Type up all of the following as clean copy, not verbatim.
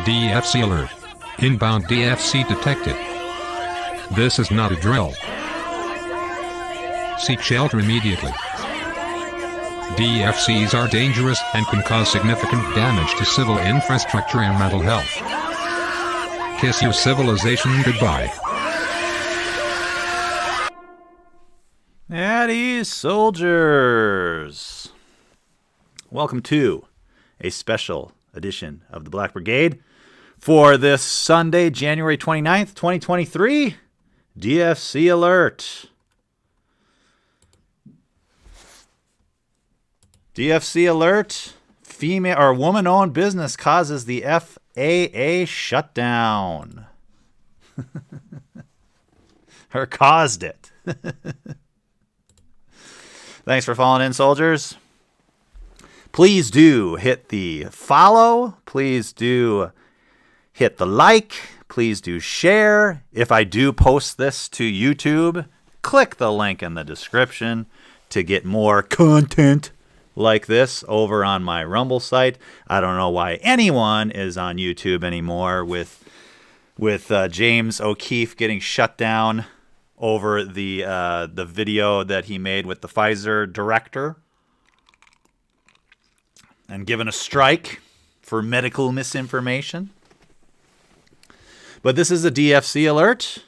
DFC alert. Inbound DFC detected. This is not a drill. Seek shelter immediately. DFCs are dangerous and can cause significant damage to civil infrastructure and mental health. Kiss your civilization goodbye. At ease, soldiers. Welcome to a special edition of the Black Brigade for this Sunday, January 29th, 2023. DFC alert. DFC alert. Female or woman-owned business causes the FAA shutdown. Or caused it. Thanks for falling in, soldiers. Please do hit the follow. Please do hit the like. Please do share. If I do post this to YouTube, click the link in the description to get more content like this over on my Rumble site. I don't know why anyone is on YouTube anymore with James O'Keefe getting shut down over the video that he made with the Pfizer director and given a strike for medical misinformation. But this is a DFC alert,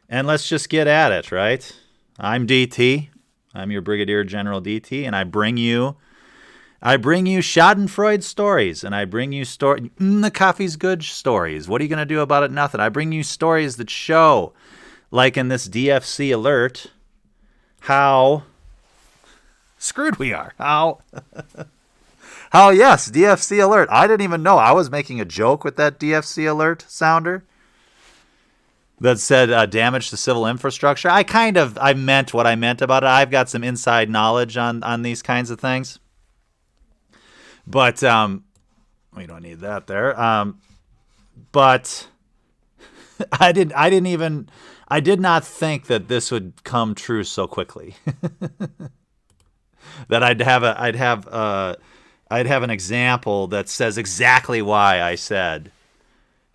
and let's just get at it, right? I'm DT. I'm your Brigadier General DT, and I bring you Schadenfreude stories, and I bring you the coffee's good stories. What are you going to do about it? Nothing. I bring you stories that show, like in this DFC alert, how screwed we are. How yes, DFC alert. I didn't even know. I was making a joke with that DFC alert sounder that said damage to civil infrastructure. I meant what I meant about it. I've got some inside knowledge on these kinds of things. But we don't need that there. But I did not think that this would come true so quickly. That I'd have an example that says exactly why I said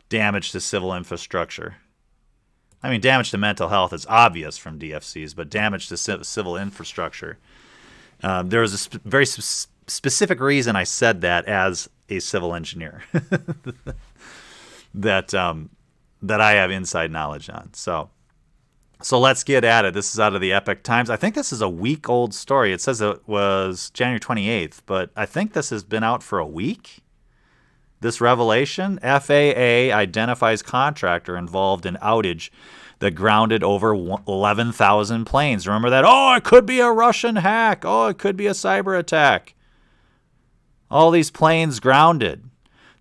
damage to civil infrastructure. I mean, damage to mental health is obvious from DFCs, but damage to civil infrastructure. There was a very specific reason I said that as a civil engineer that I have inside knowledge on. So let's get at it. This is out of the Epoch Times. I think this is a week-old story. It says it was January 28th, but I think this has been out for a week. This revelation, FAA identifies contractor involved in outage that grounded over 11,000 planes. Remember that? Oh, it could be a Russian hack. Oh, it could be a cyber attack. All these planes grounded.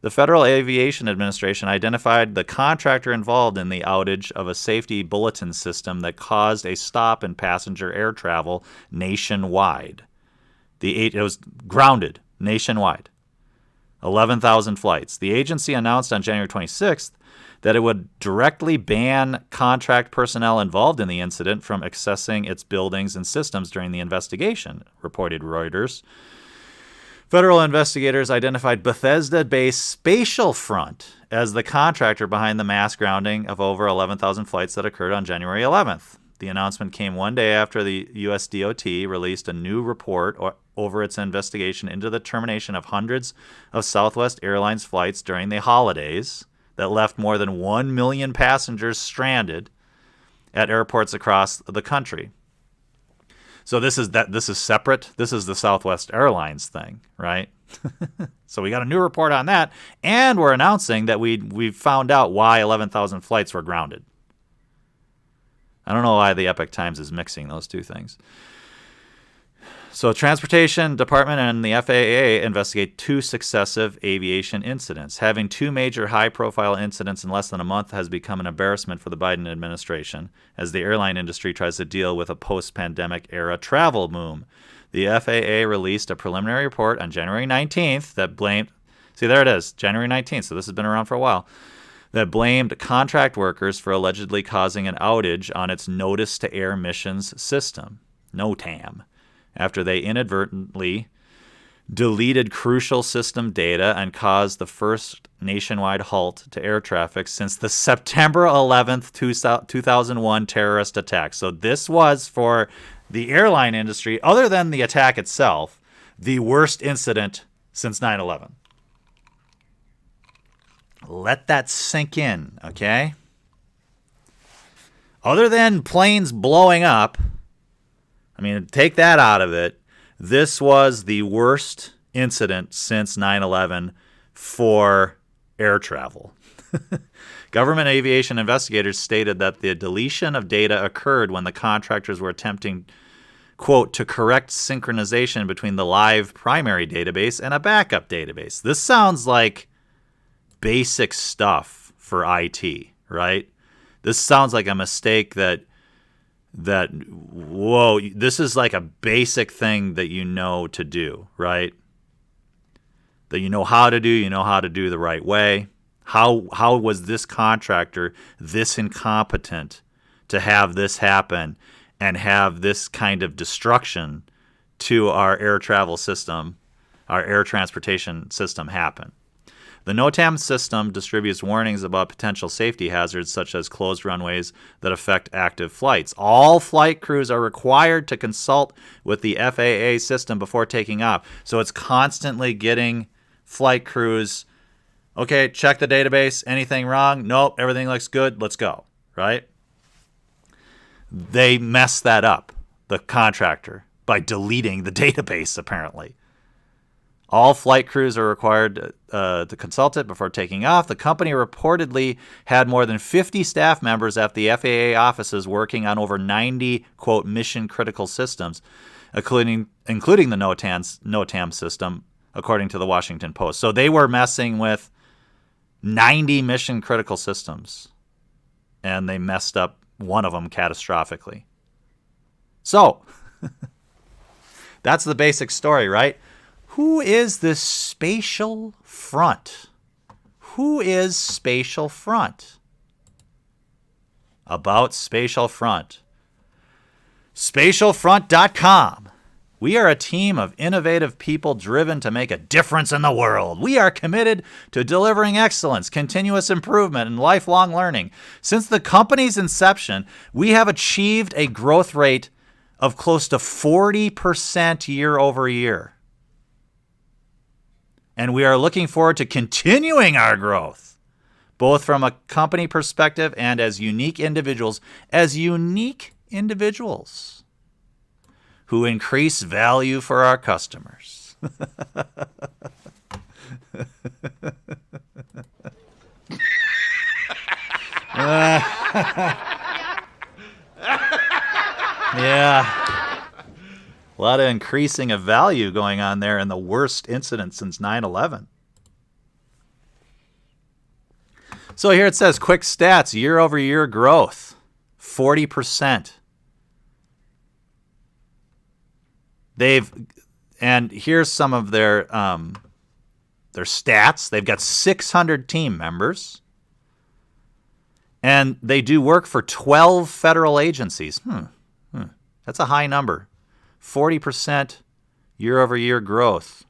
The Federal Aviation Administration identified the contractor involved in the outage of a safety bulletin system that caused a stop in passenger air travel nationwide. It was grounded nationwide. 11,000 flights. The agency announced on January 26th that it would directly ban contract personnel involved in the incident from accessing its buildings and systems during the investigation, reported Reuters. Federal investigators identified Bethesda-based Spatial Front as the contractor behind the mass grounding of over 11,000 flights that occurred on January 11th. The announcement came one day after the U.S. DOT released a new report over its investigation into the termination of hundreds of Southwest Airlines flights during the holidays that left more than 1 million passengers stranded at airports across the country. So this is separate. This is the Southwest Airlines thing, right? So we got a new report on that, and we're announcing that we found out why 11,000 flights were grounded. I don't know why the Epoch Times is mixing those two things. So Transportation Department and the FAA investigate 2 successive aviation incidents. Having 2 major high-profile incidents in less than a month has become an embarrassment for the Biden administration as the airline industry tries to deal with a post-pandemic era travel boom. The FAA released a preliminary report on January 19th that blamed... See, there it is, January 19th, so this has been around for a while. That blamed contract workers for allegedly causing an outage on its Notice to Air Missions system, NOTAM, after they inadvertently deleted crucial system data and caused the first nationwide halt to air traffic since the September 11th, 2001 terrorist attack. So this was, for the airline industry, other than the attack itself, the worst incident since 9/11. Let that sink in, okay? Other than planes blowing up, I mean, take that out of it, this was the worst incident since 9/11 for air travel. Government aviation investigators stated that the deletion of data occurred when the contractors were attempting, quote, to correct synchronization between the live primary database and a backup database. This sounds like basic stuff for IT, right? This sounds like a mistake that whoa, this is like a basic thing that you know to do, right? That you know how to do the right way. How was this contractor this incompetent to have this happen and have this kind of destruction to our air travel system, our air transportation system happen? The NOTAM system distributes warnings about potential safety hazards such as closed runways that affect active flights. All flight crews are required to consult with the FAA system before taking off. So it's constantly getting flight crews, okay, check the database, anything wrong? Nope, everything looks good, let's go, right? They messed that up, the contractor, by deleting the database, apparently. All flight crews are required to consult it before taking off. The company reportedly had more than 50 staff members at the FAA offices working on over 90, quote, mission-critical systems, including the NOTAM system, according to the Washington Post. So they were messing with 90 mission-critical systems, and they messed up one of them catastrophically. So that's the basic story, right? Who is this Spatial Front? Who is Spatial Front? About Spatial Front. SpatialFront.com. We are a team of innovative people driven to make a difference in the world. We are committed to delivering excellence, continuous improvement, and lifelong learning. Since the company's inception, we have achieved a growth rate of close to 40% year over year. And we are looking forward to continuing our growth, both from a company perspective and as unique individuals, who increase value for our customers. Yeah. A lot of increasing of value going on there in the worst incident since 9/11. So here it says, quick stats, year-over-year growth, 40%. And here's some of their stats. They've got 600 team members, and they do work for 12 federal agencies. That's a high number. 40% year-over-year growth.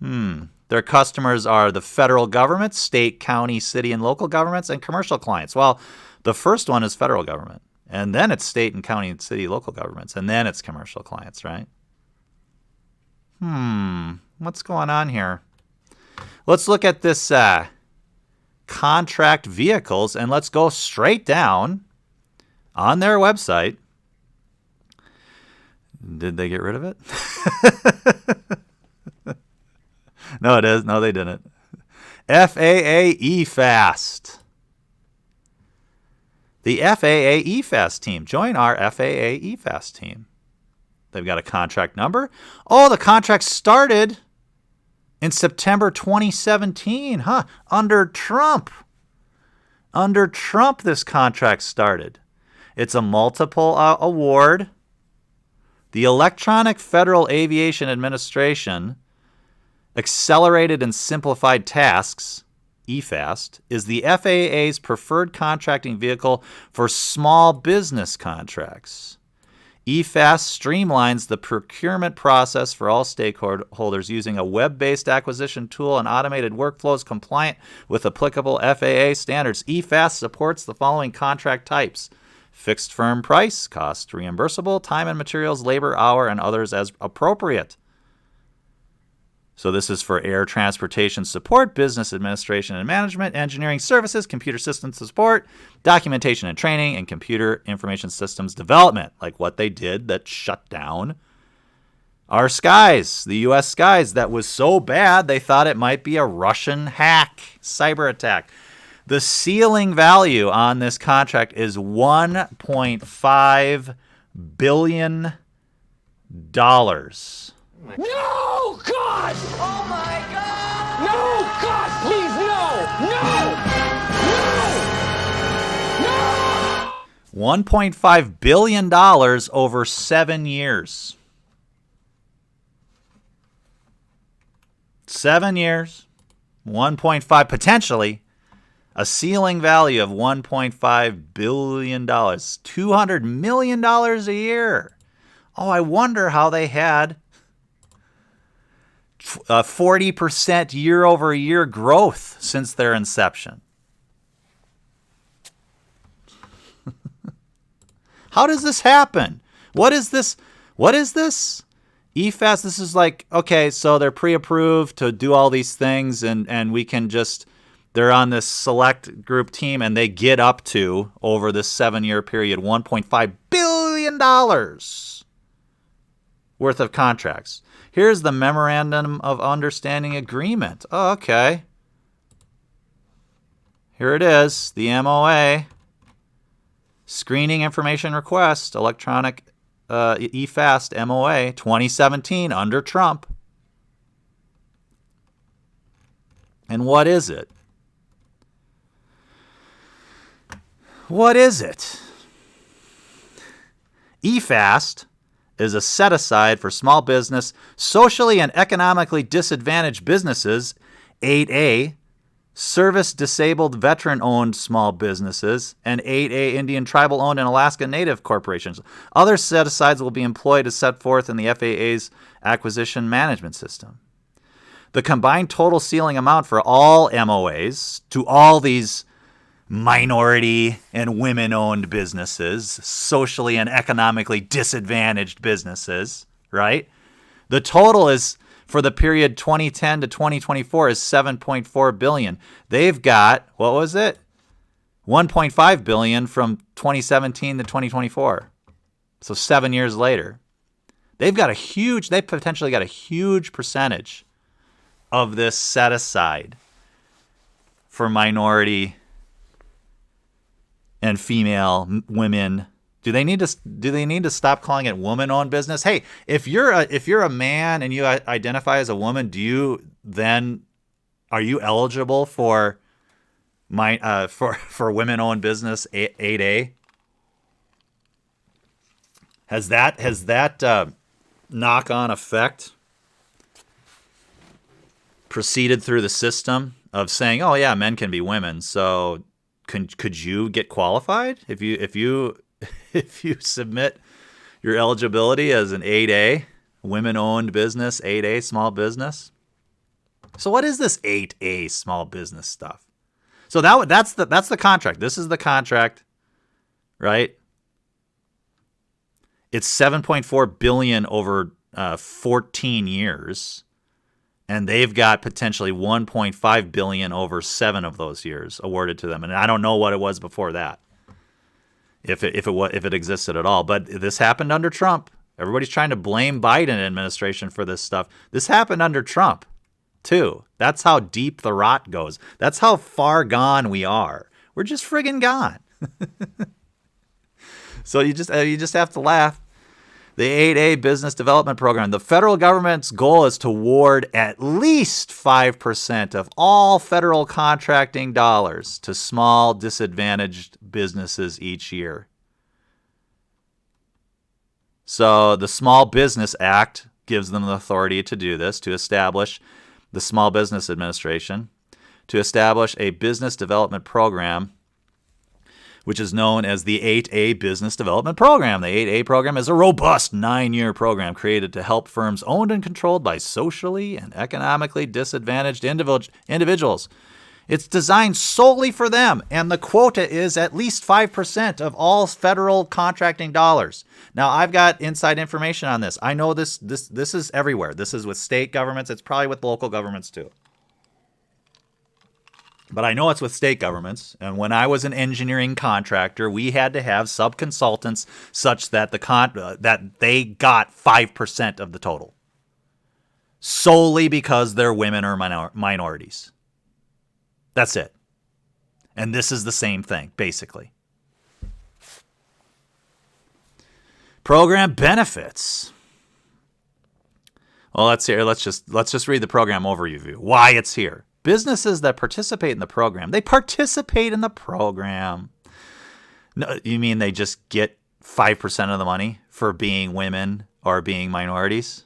Their customers are the federal government, state, county, city, and local governments, and commercial clients. Well, the first one is federal government, and then it's state and county and city, local governments, and then it's commercial clients, right? What's going on here? Let's look at this contract vehicles, and let's go straight down on their website. Did they get rid of it? No, it is. No, they didn't. FAA eFast. The FAA eFast team. Join our FAA eFast team. They've got a contract number. Oh, the contract started in September 2017, Under Trump. Under Trump, this contract started. It's a multiple award. The Electronic Federal Aviation Administration Accelerated and Simplified Tasks, eFast, is the FAA's preferred contracting vehicle for small business contracts. EFAST streamlines the procurement process for all stakeholders using a web-based acquisition tool and automated workflows compliant with applicable FAA standards. EFAST supports the following contract types: fixed firm price, cost reimbursable, time and materials, labor, hour, and others as appropriate. So this is for air transportation support, business administration and management, engineering services, computer systems support, documentation and training, and computer information systems development, like what they did that shut down our skies, the U.S. skies. That was so bad they thought it might be a Russian hack, cyber attack. The ceiling value on this contract is $1.5 billion. No, God! Oh, my God! No, God, please, no! No! No! $1.5 billion over 7 years. 7 years, 1.5, potentially a ceiling value of $1.5 billion, $200 million a year. Oh, I wonder how they had 40% year-over-year growth since their inception. How does this happen? What is this? EFAST, this is like, okay, so they're pre-approved to do all these things, and we can just, they're on this select group team, and they get up to, over this 7-year period, $1.5 billion worth of contracts. Here's the Memorandum of Understanding Agreement. Oh, okay. Here it is, the MOA. Screening Information Request, Electronic EFAST MOA, 2017, under Trump. And what is it? What is it? EFAST is a set-aside for small business, socially and economically disadvantaged businesses, 8A, service-disabled veteran-owned small businesses, and 8A Indian tribal-owned and Alaska Native corporations. Other set-asides will be employed as set forth in the FAA's acquisition management system. The combined total ceiling amount for all MOAs to all these minority and women-owned businesses, socially and economically disadvantaged businesses, right? The total is, for the period 2010 to 2024, is $7.4 billion. They've got, what was it? $1.5 billion from 2017 to 2024. So 7 years later. They potentially got a huge percentage of this set aside for minority and female women. Do they need to stop calling it woman-owned business? Hey, if you're a man and you identify as a woman, are you eligible for for women-owned business 8A? Has that knock-on effect proceeded through the system of saying, oh yeah, men can be women, so could you get qualified if you submit your eligibility as an 8A, women-owned business, 8A small business? So what is this 8A small business stuff? So that's the contract. This is the contract, right? It's $7.4 billion over 14 years, and they've got potentially $1.5 billion over 7 of those years awarded to them. And I don't know what it was before that, if it existed at all. But this happened under Trump. Everybody's trying to blame Biden administration for this stuff. This happened under Trump, too. That's how deep the rot goes. That's how far gone we are. We're just friggin' gone. So you just have to laugh. The 8A Business Development Program. The federal government's goal is to award at least 5% of all federal contracting dollars to small, disadvantaged businesses each year. So the Small Business Act gives them the authority to do this, to establish the Small Business Administration, to establish a business development program which is known as the 8A Business Development Program. The 8A program is a robust 9-year program created to help firms owned and controlled by socially and economically disadvantaged individuals. It's designed solely for them, and the quota is at least 5% of all federal contracting dollars. Now, I've got inside information on this. I know this is everywhere. This is with state governments. It's probably with local governments too. But I know it's with state governments. And when I was an engineering contractor, we had to have sub-consultants such that that they got 5% of the total, solely because they're women or minorities. That's it. And this is the same thing, basically. Program benefits. Well, let's just read the program overview. Why it's here. Businesses that participate in the program. They participate in the program. No, you mean they just get 5% of the money for being women or being minorities?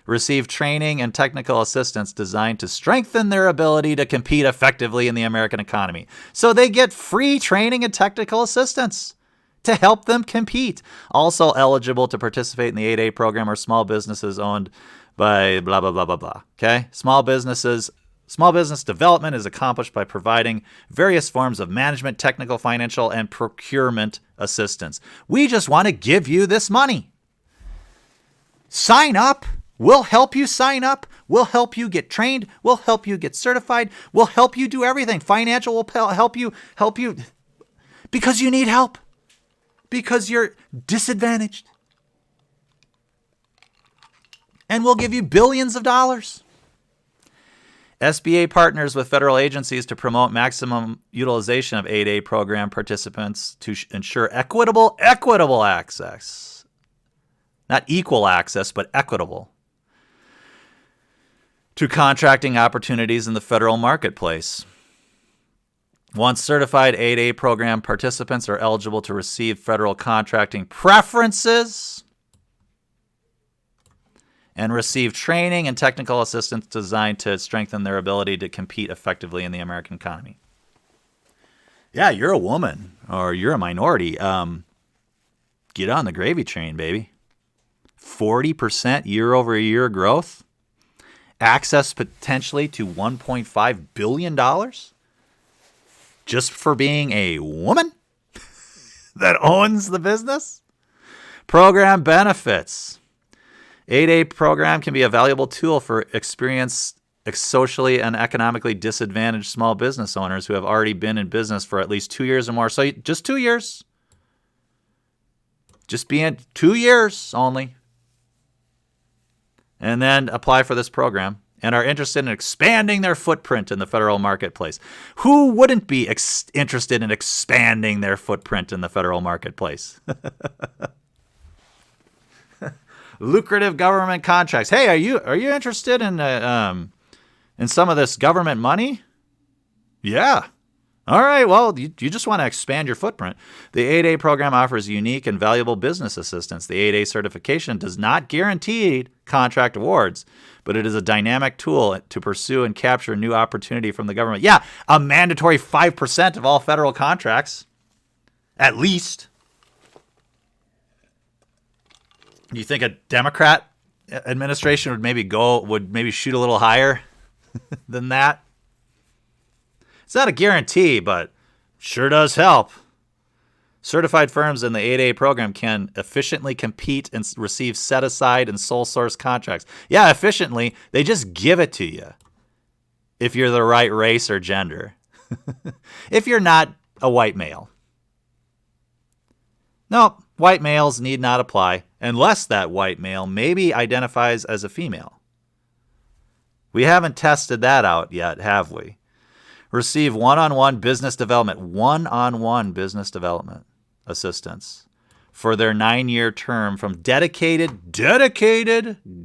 Receive training and technical assistance designed to strengthen their ability to compete effectively in the American economy. So they get free training and technical assistance to help them compete. Also eligible to participate in the 8A program are small businesses owned by blah, blah, blah, blah, blah. Okay? Small business development is accomplished by providing various forms of management, technical, financial, and procurement assistance. We just want to give you this money. Sign up. We'll help you sign up. We'll help you get trained. We'll help you get certified. We'll help you do everything. Financial will help you because you need help, because you're disadvantaged. And we'll give you billions of dollars. SBA partners with federal agencies to promote maximum utilization of 8A program participants to ensure equitable access. Not equal access, but equitable to contracting opportunities in the federal marketplace. Once certified, 8A program participants are eligible to receive federal contracting preferences and receive training and technical assistance designed to strengthen their ability to compete effectively in the American economy. Yeah, you're a woman or you're a minority. Get on the gravy train, baby. 40% year-over-year growth. Access potentially to $1.5 billion just for being a woman that owns the business. Program benefits. 8A program can be a valuable tool for experienced socially and economically disadvantaged small business owners who have already been in business for at least 2 years or more. So just 2 years. Just being 2 years only. And then apply for this program and are interested in expanding their footprint in the federal marketplace. Who wouldn't be interested in expanding their footprint in the federal marketplace? Lucrative government contracts. Hey, are you interested in some of this government money? Yeah. All right, well, you just want to expand your footprint. The 8A program offers unique and valuable business assistance. The 8A certification does not guarantee contract awards, but it is a dynamic tool to pursue and capture new opportunity from the government. Yeah, a mandatory 5% of all federal contracts, at least. Do you think a Democrat administration would maybe shoot a little higher than that? It's not a guarantee, but sure does help. Certified firms in the 8A program can efficiently compete and receive set-aside and sole source contracts. Yeah, efficiently. They just give it to you if you're the right race or gender. If you're not a white male. No, white males need not apply unless that white male maybe identifies as a female. We haven't tested that out yet, have we? Receive one-on-one business development assistance for their 9-year term from dedicated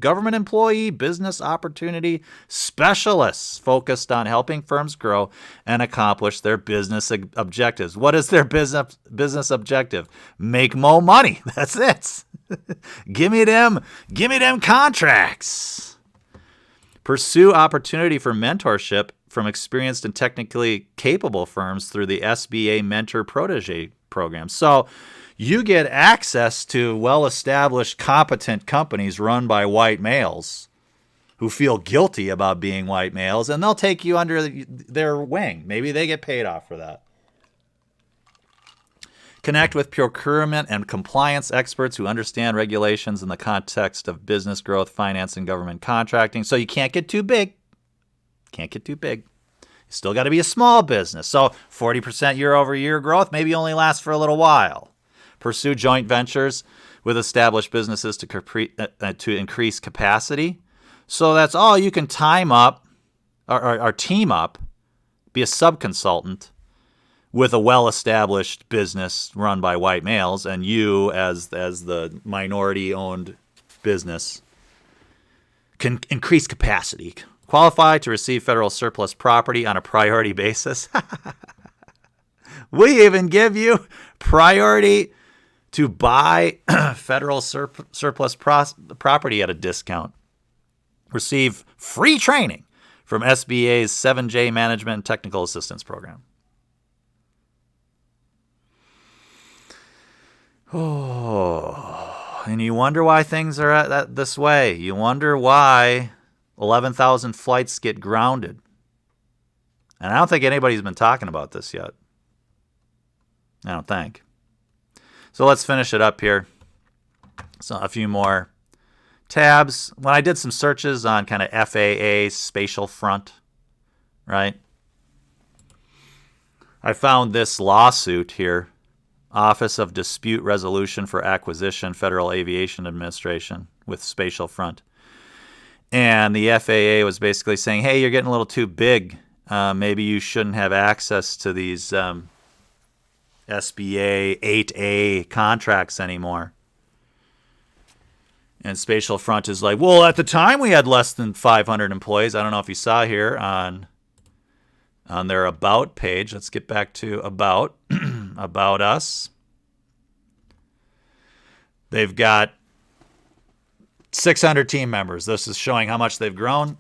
government employee business opportunity specialists focused on helping firms grow and accomplish their business objectives. What is their business objective? Make more money. That's it. Give me them contracts. Pursue opportunity for mentorship from experienced and technically capable firms through the SBA Mentor Protege programs. So you get access to well-established, competent companies run by white males who feel guilty about being white males, and they'll take you under their wing. Maybe they get paid off for that. Connect with procurement and compliance experts who understand regulations in the context of business growth, finance, and government contracting. So you can't get too big. Can't get too big. You still got to be a small business. So 40% year-over-year growth maybe only lasts for a little while. Pursue joint ventures with established businesses to increase capacity. So that's all. You can time up or team up, be a subconsultant with a well-established business run by white males, and you as the minority-owned business can increase capacity. Qualify to receive federal surplus property on a priority basis. We even give you priority to buy federal surplus property at a discount. Receive free training from SBA's 7J Management and Technical Assistance Program. Oh, and you wonder why things are this way. You wonder why 11,000 flights get grounded. And I don't think anybody's been talking about this yet. I don't think. So let's finish it up here. So a few more tabs. When I did some searches on kind of FAA, Spatial Front, right? I found this lawsuit here. Office of Dispute Resolution for Acquisition, Federal Aviation Administration with Spatial Front. And the FAA was basically saying, hey, you're getting a little too big. Maybe you shouldn't have access to these SBA 8A contracts anymore. And Spatial Front is like, well, at the time we had less than 500 employees. I don't know if you saw here on their About page. Let's get back to About. About Us. They've got 600 team members. This is showing how much they've grown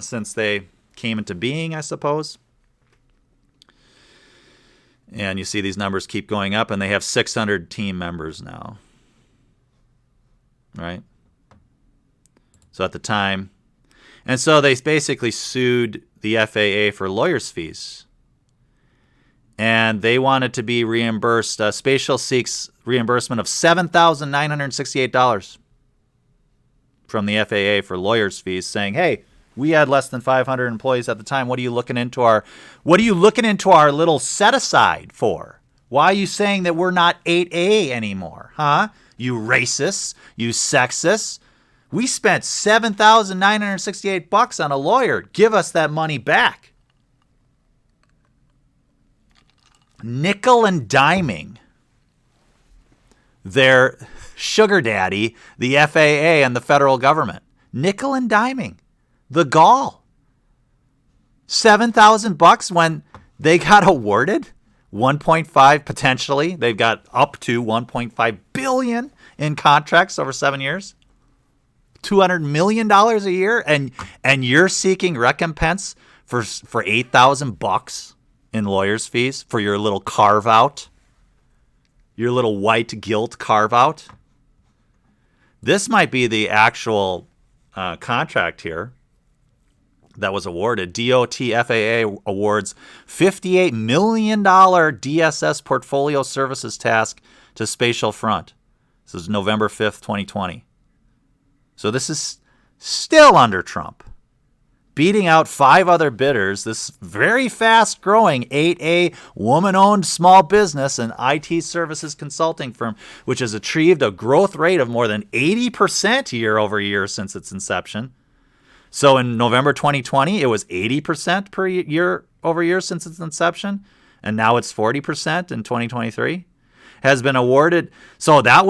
since they came into being, I suppose. And you see these numbers keep going up, and they have 600 team members now. Right? So at the time. And so they basically sued the FAA for lawyers' fees. And they wanted to be reimbursed. Spatial seeks reimbursement of $7,968 from the FAA for lawyers' fees, saying, "Hey, we had less than 500 employees at the time. What are you looking into our little set aside for? Why are you saying that we're not 8A anymore, huh? You racists, you sexists. We spent $7,968 on a lawyer. Give us that money back." Nickel and diming their sugar daddy, the FAA and the federal government. Nickel and diming. The gall. $7,000 when they got awarded 1.5 potentially. They've got up to 1.5 billion in contracts over 7 years. $200 million a year, and you're seeking recompense for $8,000 in lawyers' fees for your little carve out, your little white guilt carve out. This might be the actual contract here that was awarded. DOT FAA awards $58 million DSS portfolio services task to Spatial Front. This is November 5th, 2020. So this is still under Trump, beating out 5 other bidders. This very fast-growing 8A woman-owned small business and IT services consulting firm, which has achieved a growth rate of more than 80% year over year since its inception. So in November 2020, it was 80% per year over year since its inception, and now it's 40% in 2023. Has been awarded. So that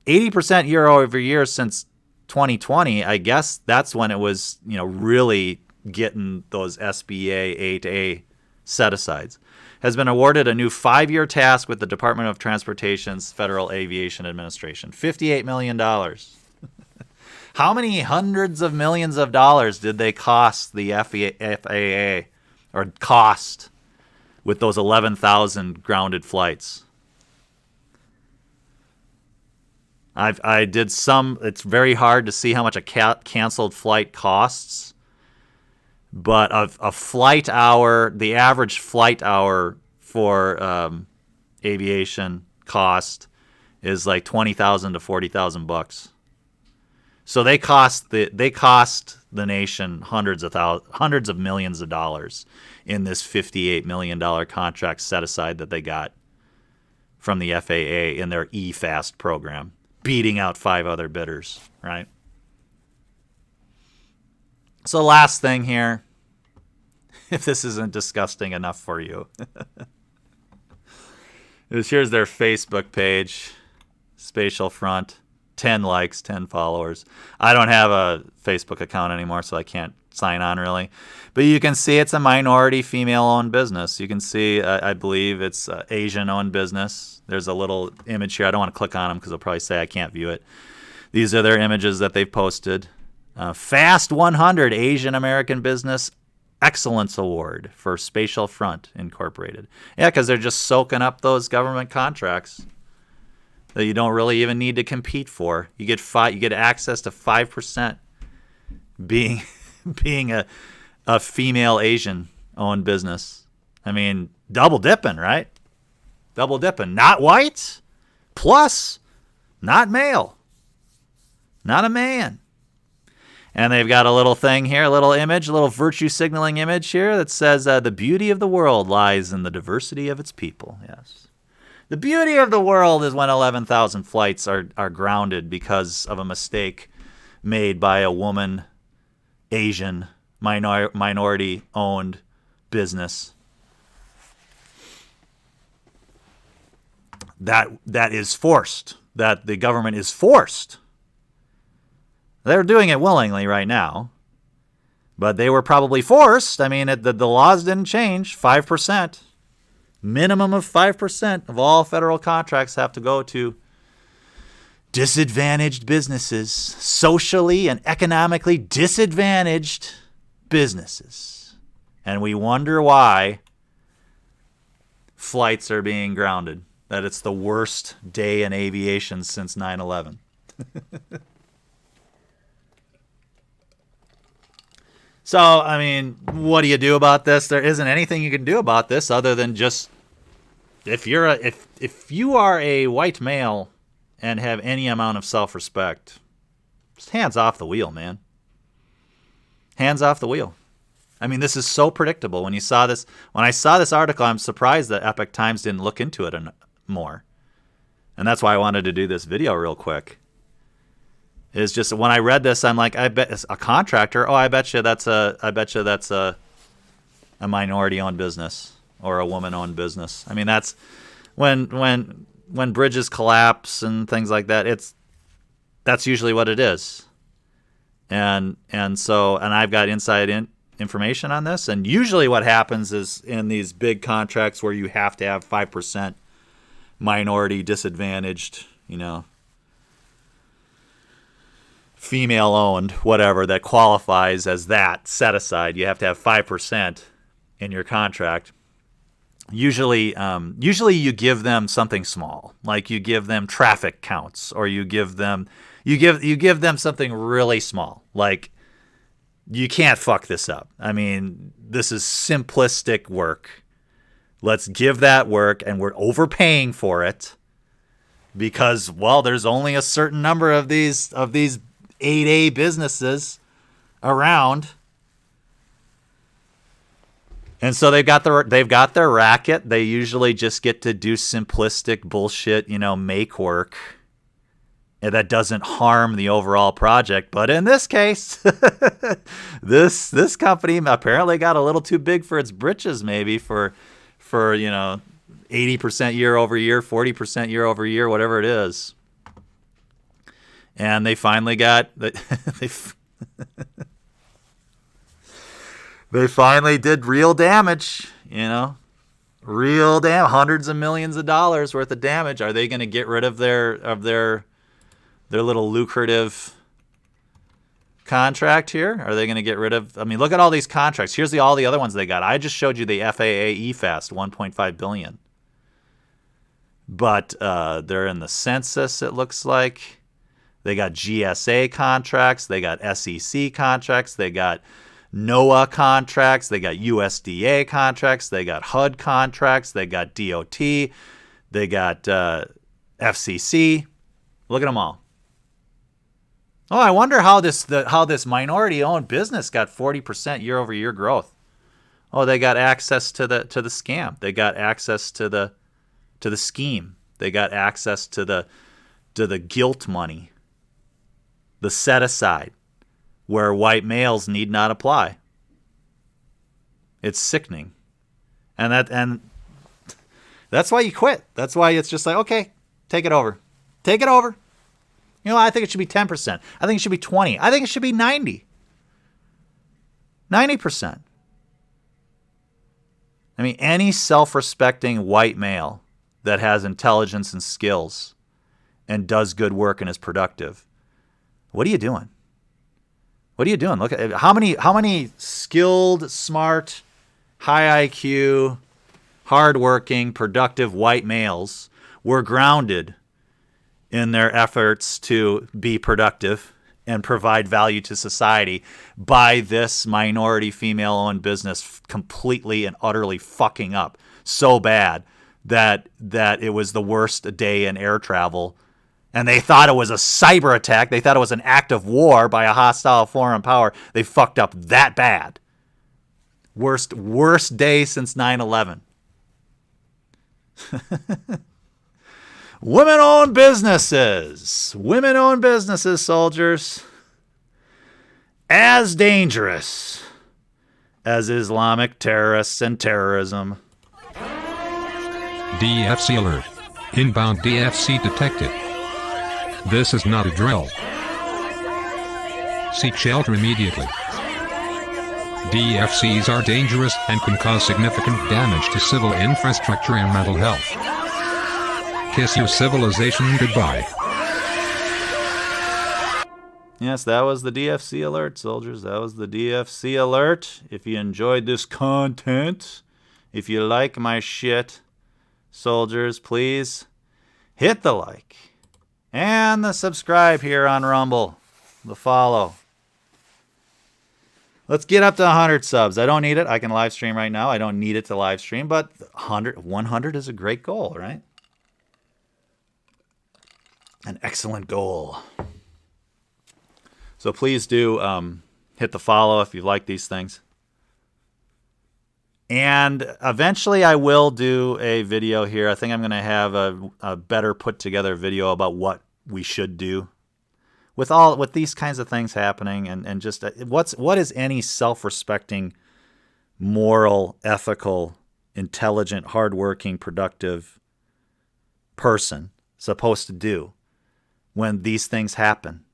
80% year over year since 2020, I guess that's when it was, really getting those SBA 8A set-asides. Has been awarded a new 5-year task with the Department of Transportation's Federal Aviation Administration. $58 million. How many hundreds of millions of dollars did they cost the FAA, or cost with those 11,000 grounded flights. I did some. It's very hard to see how much a canceled flight costs, but a flight hour, the average flight hour for aviation cost is like $20,000 to $40,000. So they cost the nation hundreds of millions of dollars in this $58 million contract set aside that they got from the FAA in their EFAST program, beating out 5 other bidders, right? So last thing here, if this isn't disgusting enough for you, here's their Facebook page, Spatial Front. 10 likes, 10 followers. I don't have a Facebook account anymore, so I can't sign on really. But you can see it's a minority female-owned business. You can see, I believe it's Asian-owned business. There's a little image here. I don't want to click on them because they'll probably say I can't view it. These are their images that they've posted. Fast 100 Asian American Business Excellence Award for Spatial Front Incorporated. Yeah, because they're just soaking up those government contracts that you don't really even need to compete for. You get access to 5% being a female Asian owned business. I mean, double dipping, right? Double dipping. Not white, plus not male, not a man. And they've got a little thing here, a little image, a little virtue signaling image here that says the beauty of the world lies in the diversity of its people. Yes. The beauty of the world is when 11,000 flights are grounded because of a mistake made by a woman, Asian, minority-owned business. That is forced. That the government is forced. They're doing it willingly right now, but they were probably forced. I mean, the laws didn't change. 5%. Minimum of 5% of all federal contracts have to go to disadvantaged businesses, socially and economically disadvantaged businesses. And we wonder why flights are being grounded, that it's the worst day in aviation since 9/11. So, I mean, what do you do about this? There isn't anything you can do about this other than just if you are a white male and have any amount of self-respect, just hands off the wheel, man. Hands off the wheel. I mean, this is so predictable. When I saw this article, I'm surprised that Epoch Times didn't look into it more. And that's why I wanted to do this video real quick. Is just when I read this, I'm like, I bet it's a contractor. Oh, I bet you that's a minority-owned business or a woman-owned business. I mean, that's when bridges collapse and things like that. That's usually what it is. And I've got inside information on this. And usually, what happens is in these big contracts where you have to have 5% minority disadvantaged, female owned, whatever, that qualifies as that set aside. You have to have 5% in your contract. Usually you give them something small, like you give them traffic counts, or you give them something really small, like you can't fuck this up. I mean, this is simplistic work. Let's give that work, and we're overpaying for it because, well, there's only a certain number of these 8A businesses around, and so they've got their racket. They usually just get to do simplistic bullshit, make work, and that doesn't harm the overall project. But in this case, this company apparently got a little too big for its britches, maybe for 80% year over year, 40% year over year, whatever it is. And they finally got they finally did real damage, real damage, hundreds of millions of dollars worth of damage. Are they going to get rid of their little lucrative contract here? Are they going to get rid of? I mean, look at all these contracts. Here's all the other ones they got. I just showed you the FAA EFAST, 1.5 billion. But they're in the census, it looks like. They got GSA contracts. They got SEC contracts. They got NOAA contracts. They got USDA contracts. They got HUD contracts. They got DOT. They got FCC. Look at them all. Oh, I wonder how this minority-owned business got 40% year-over-year growth. Oh, they got access to the scam. They got access to the scheme. They got access to the guilt money, the set aside, where white males need not apply. It's sickening, and that's why you quit. That's why it's just like, okay, take it over. Take it over. You know, I think it should be 10%. I think it should be 20%. I think it should be 90%. 90%. I mean, any self-respecting white male that has intelligence and skills and does good work and is productive, what are you doing? What are you doing? Look at how many skilled, smart, high IQ, hardworking, productive white males were grounded in their efforts to be productive and provide value to society by this minority female-owned business completely and utterly fucking up so bad that it was the worst day in air travel. And they thought it was a cyber attack. They thought it was an act of war by a hostile foreign power. They fucked up that bad. Worst day since 9/11. Women-owned businesses. Women-owned businesses, soldiers. As dangerous as Islamic terrorists and terrorism. DFC alert. Inbound DFC detected. This is not a drill. Seek shelter immediately. DFCs are dangerous and can cause significant damage to civil infrastructure and mental health. Kiss your civilization goodbye. Yes, that was the DFC alert, soldiers. That was the DFC alert. If you enjoyed this content, if you like my shit, soldiers, please hit the like and the subscribe here on Rumble, the follow. Let's get up to 100 subs. I don't need it. I can live stream right now. I don't need it to live stream, but 100 is a great goal, right? An excellent goal. So please do hit the follow if you like these things. And eventually I will do a video here. I think I'm going to have a better put together video about what we should do with these kinds of things happening, and just what is any self-respecting, moral, ethical, intelligent, hardworking, productive person supposed to do when these things happen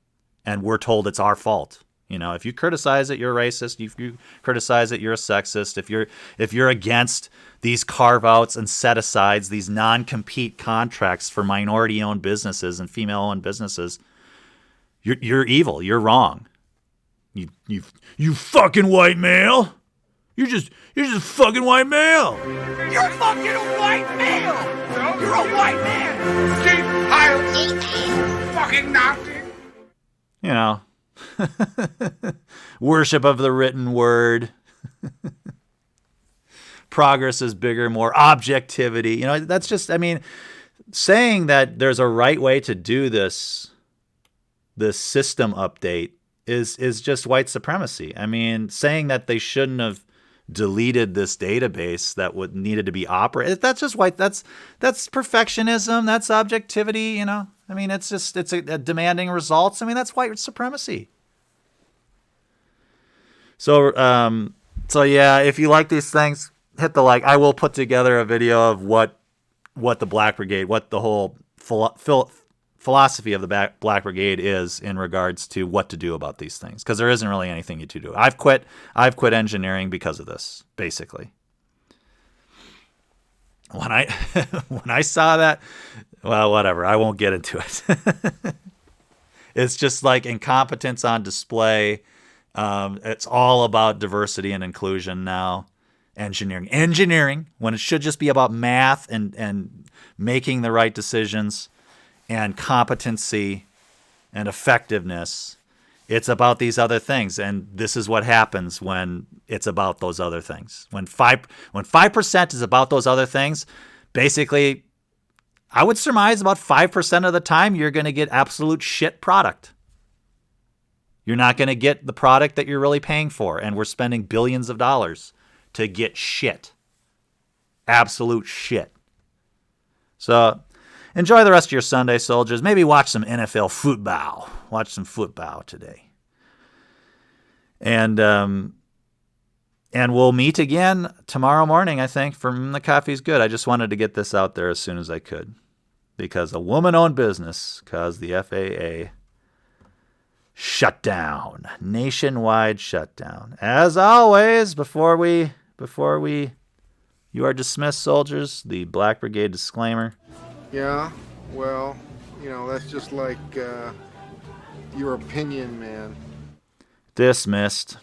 and we're told it's our fault. You know, if you criticize it, you're racist. If you criticize it, you're a sexist. If you're against these carve-outs and set-asides, these non-compete contracts for minority-owned businesses and female-owned businesses, you're evil. You're wrong. You fucking white male. You're just a fucking white male. You're a fucking white male! You're a white man! Keep higher! Fucking Nazi! You know. Worship of the written word. Progress is bigger, more objectivity. You know, that's just, I mean, saying that there's a right way to do this system update is just white supremacy. I mean, saying that they shouldn't have deleted this database that needed to be operated, that's just white. That's perfectionism. That's objectivity. You know, I mean, it's a demanding results. I mean, that's white supremacy. So yeah, if you like these things, hit the like. I will put together a video of what the Black Brigade, what the whole philosophy of the Black Brigade is in regards to what to do about these things, because there isn't really anything to do. I've quit engineering because of this, basically. When I saw that, well, whatever. I won't get into it. It's just like incompetence on display. It's all about diversity and inclusion now. Engineering, when it should just be about math and making the right decisions and competency and effectiveness. It's about these other things, and this is what happens when it's about those other things. When 5% is about those other things, basically, I would surmise about 5% of the time you're going to get absolute shit product. You're not going to get the product that you're really paying for, and we're spending billions of dollars to get shit. Absolute shit. So enjoy the rest of your Sunday, soldiers. Maybe watch some NFL football. Watch some football today. And we'll meet again tomorrow morning, I think, from The Coffee's Good. I just wanted to get this out there as soon as I could. Because a woman-owned business caused the FAA shutdown. Nationwide shutdown. As always, before you are dismissed, soldiers, the Black Brigade disclaimer. Yeah, well, that's just like your opinion, man. Dismissed.